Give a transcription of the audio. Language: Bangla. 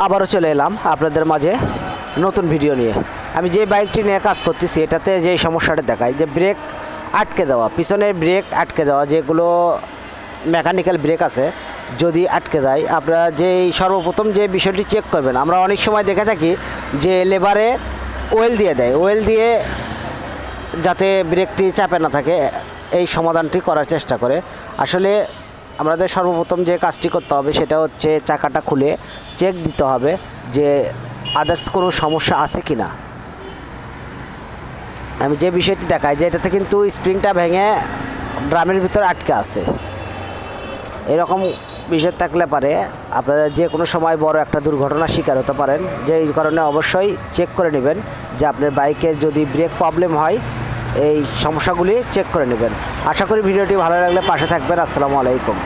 আবারও চলে এলাম আপনাদের মাঝে নতুন ভিডিও নিয়ে। আমি যে বাইকটি নিয়ে কাজ করতেছি এটাতে যে সমস্যাটা দেখায় যে ব্রেক আটকে দেওয়া, পিছনের ব্রেক আটকে দেওয়া, যেগুলো মেকানিক্যাল ব্রেক আছে যদি আটকে দেয়, আপনারা সর্বপ্রথম যে বিষয়টি চেক করবেন, আমরা অনেক সময় দেখে থাকি যে লেবারে ওয়েল দিয়ে দেয়, ওয়েল দিয়ে যাতে ব্রেকটি চাপে না থাকে এই সমাধানটি করার চেষ্টা করে। আসলে আমাদের সর্বপ্রথম যে কাজটি করতে হবে সেটা হচ্ছে চাকাটা খুলে চেক দিতে হবে যে আদার্স কোনো সমস্যা আছে কি না। আমি যে বিষয়টি দেখাই যে এটাতে কিন্তু স্প্রিংটা ভেঙে ড্রামের ভিতরে আটকে আছে, এরকম বিষয় থাকলে পারে আপনারা যে কোনো সময় বড় একটা দুর্ঘটনার শিকার হতে পারেন। যে এই কারণে অবশ্যই চেক করে নেবেন যে আপনার বাইকের যদি ব্রেক প্রবলেম হয় এই সমস্যাগুলি চেক করে নেবেন। আশা করি ভিডিওটি ভালো লাগলে পাশে থাকবেন। আসসালামু আলাইকুম।